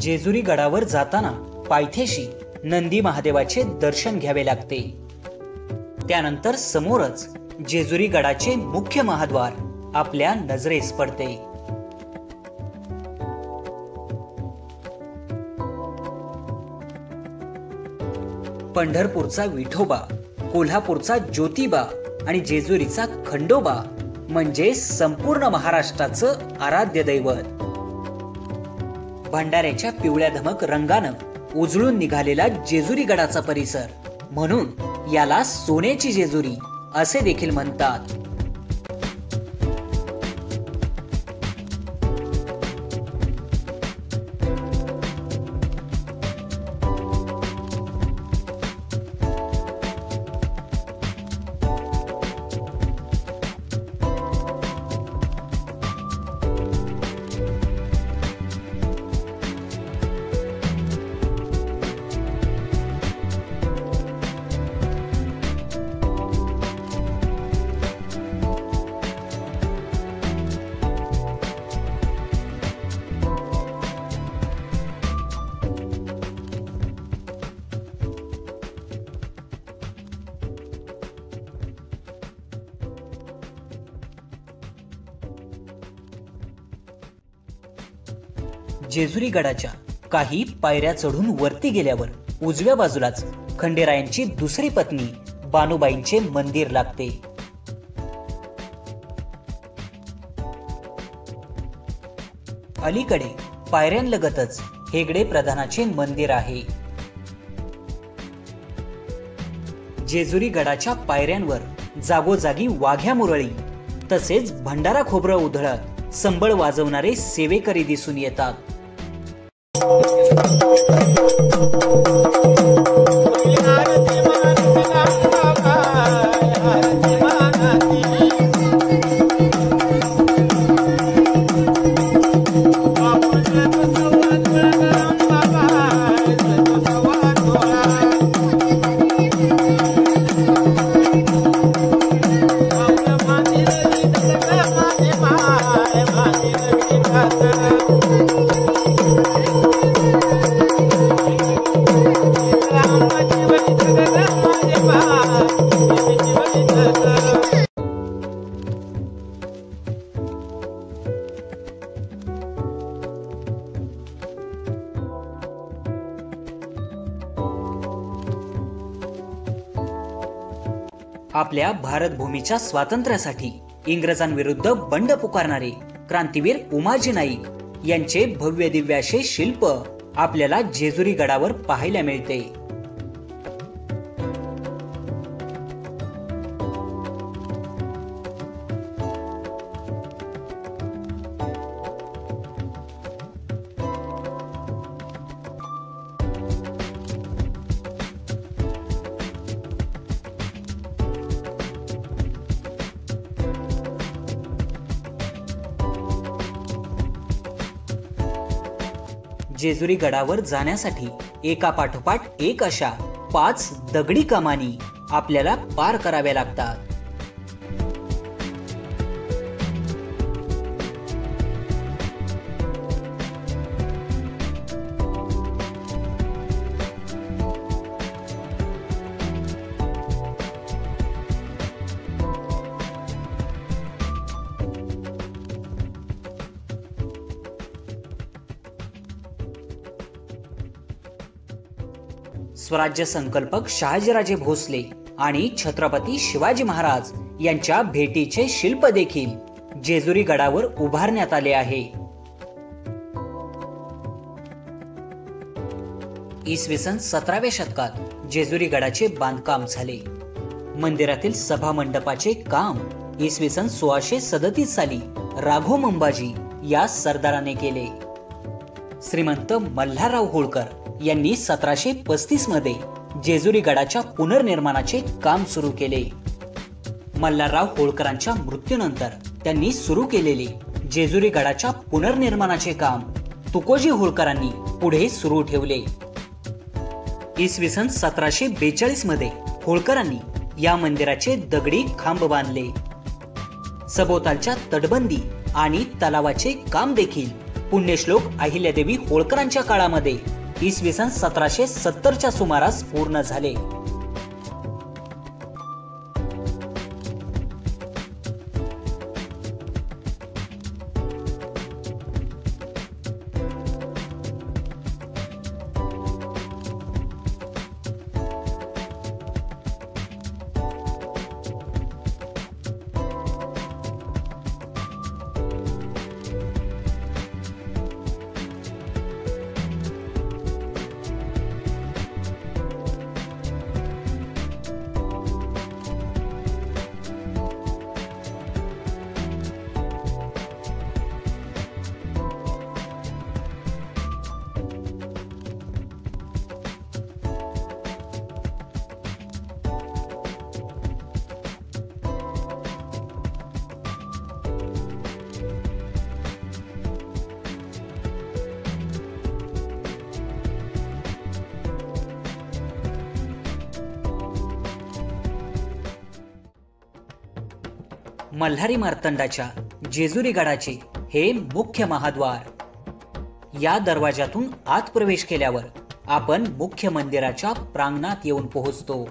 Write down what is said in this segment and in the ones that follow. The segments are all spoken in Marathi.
जेजुरी गडावर जाताना पायथ्याशी नंदी महादेवाचे दर्शन घ्यावे लागते। त्यानंतर समोरच जेजुरी गडाचे मुख्य महाद्वार आपल्या नजरेस पडते। पंढरपूरचा विठोबा, कोल्हापूरचा ज्योतिबा आणि जेजुरीचा खंडोबा म्हणजे संपूर्ण महाराष्ट्राचं आराध्य दैवत। भंडाऱ्याच्या पिवळ्या धमक रंगानं उजळून निघालेला जेजुरी गडाचा परिसर, म्हणून याला सोन्याची जेजुरी असे देखील म्हणतात। जेजुरी गडाच्या काही पायऱ्या चढून वरती गेल्यावर उजव्या बाजूलाच खंडेरायांची दुसरी पत्नी बानुबाईंचे मंदिर लागते। अलीकडे पायऱ्यांलगतच हेगडे प्रधानाचे मंदिर आहे। जेजुरी गडाच्या पायऱ्यांवर जागोजागी वाघ्या मुरळी तसेच भंडारा खोबरं उधळत संबळ वाजवणारे सेवेकरी दिसून येतात। आपल्या भारत भूमीच्या स्वातंत्र्यासाठी इंग्रजांविरुद्ध बंड पुकारणारे क्रांतीवीर उमाजी नाईक यांचे भव्य दिव्य असे शिल्प आपल्याला जेजुरी गडावर पाहायला मिळते। जेजुरी गडावर जाण्यासाठी एका पाठोपाठ एक अशा 5 दगडी कमानी आपल्याला पार कराव्या लागतात। स्वराज्य संकल्पक शहाजीराजे भोसले आणि छत्रपती शिवाजी महाराज यांच्या भेटीचे शिल्प देखील जेजुरी गडावर उभारण्यात आले आहे। इसवी सन 17व्या शतकात जेजुरी गडाचे बांधकाम झाले। मंदिरातील सभा मंडपाचे काम इसवी सन 1637 साली राघो मंबाजी या सरदाराने केले। श्रीमंत मल्हारराव होळकर यांनी 1735 मध्ये जेजुरी गडाच्या पुनर्निर्माणाचे काम सुरू केले। मल्हारराव होळकरांच्या मृत्यूनंतर त्यांनी सुरू केलेले जेजुरी गडाच्या पुनर्निर्माणाचे काम तुकोजी होळकरांनी पुढे सुरू ठेवले। इसवी सन 1742 मध्ये होळकरांनी या मंदिराचे दगडी खांब बांधले। सभोवतालच्या तटबंदी आणि तलावाचे काम देखील पुण्यश्लोक अहिल्यादेवी होळकरांच्या काळामध्ये इसवी सन 1770च्या सुमारास पूर्ण झाले। मल्हारी मार्तंडाच्या जेजुरी गडाचे हे मुख्य महाद्वार। या दरवाजातून आत प्रवेश केल्यावर आपण मुख्य मंदिराच्या प्रांगणात येऊन पोहोचतो।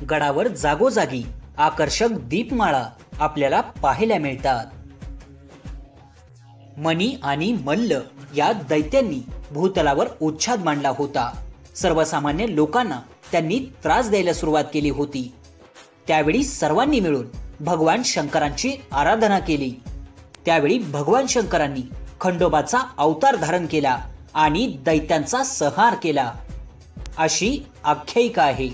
गडावर जागोजागी आकर्षक दीपमाळा आपल्याला पाहायला मिळतात। मणी आणि मल्ल या दैत्यांनी भूतलावर उच्छाद मांडला होता। सर्वसामान्य लोकांना त्यांनी त्रास द्यायला सुरुवात केली होती। त्यावेळी सर्वांनी मिळून भगवान शंकरांची आराधना केली। त्यावेळी भगवान शंकरांनी खंडोबाचा अवतार धारण केला आणि दैत्यांचा संहार केला, अशी आख्यायिका आहे।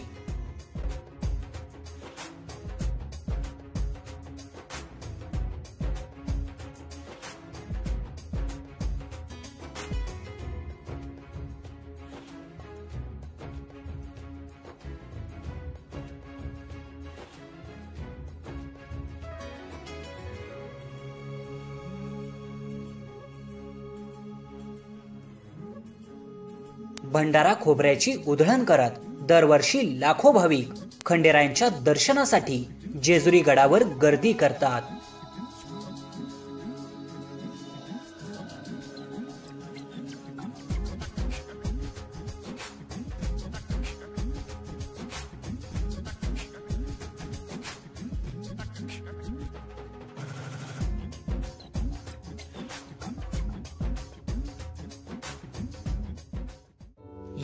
भंडारा खोबऱ्याची उधळण करत दरवर्षी लाखो भाविक खंडेरायांच्या दर्शनासाठी जेजुरी गडावर गर्दी करतात।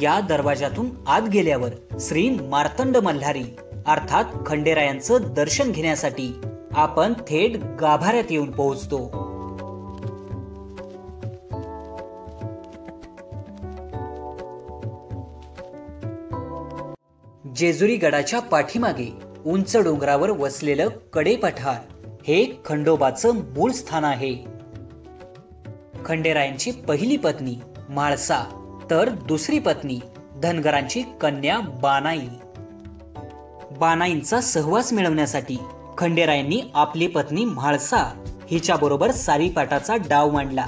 या दरवाजातून आत गेल्यावर श्री मार्तंड मल्हारी अर्थात खंडेरायांचं दर्शन घेण्यासाठी आपण थेट गाभाऱ्यात येऊन पोहोचतो। जेजुरी गडाच्या पाठीमागे उंच डोंगरावर वसलेलं कडे पठार हे खंडोबाचं मूळ स्थान आहे। खंडेरायांची पहिली पत्नी म्हाळसा तर दुसरी पत्नी धनगरांची कन्या बानाई। बानाईंचा सहवास मिळवण्यासाठी खंडेरायांनी आपली पत्नी म्हाळसा हिच्याबरोबर सारीपाटाचा डाव मांडला।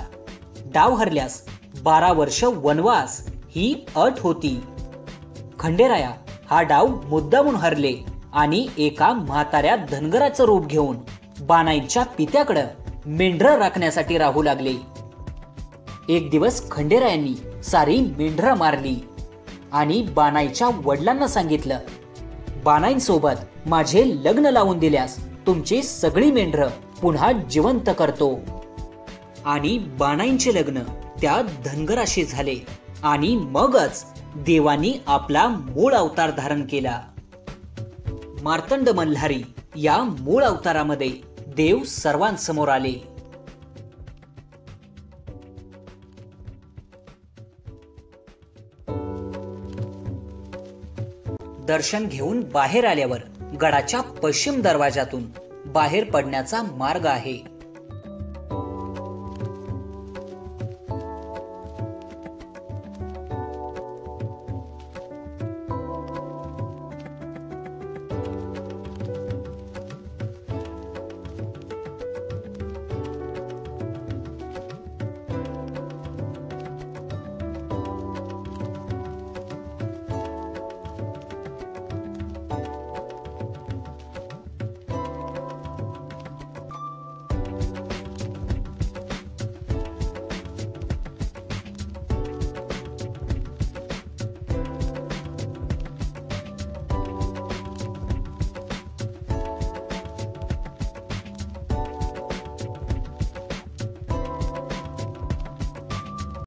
डाव हरल्यास 12 वर्ष वनवास ही अट होती। खंडेराया हा डाव मुद्दामून हरले आणि एका म्हाताऱ्या धनगराचं रूप घेऊन बानाईंच्या पित्याकडे मेंढरं राखण्यासाठी राहू लागले। एक दिवस खंडेरायांनी सारी मेंढरं मारली आणि बानाईच्या वडिलांना सांगितलं, बानाईंसोबत माझे लग्न लावून दिल्यास तुमची सगळी मेंढरं पुन्हा जिवंत करतो। आणि बानाईंचे लग्न त्या धनगराशी झाले आणि मगच देवानी आपला मूळ अवतार धारण केला। मार्तंड मल्हारी या मूळ अवतारामध्ये देव सर्वांसमोर आले। दर्शन घेऊन बाहेर आल्यावर गडाच्या पश्चिम दरवाजातून बाहेर पडण्याचा मार्ग आहे.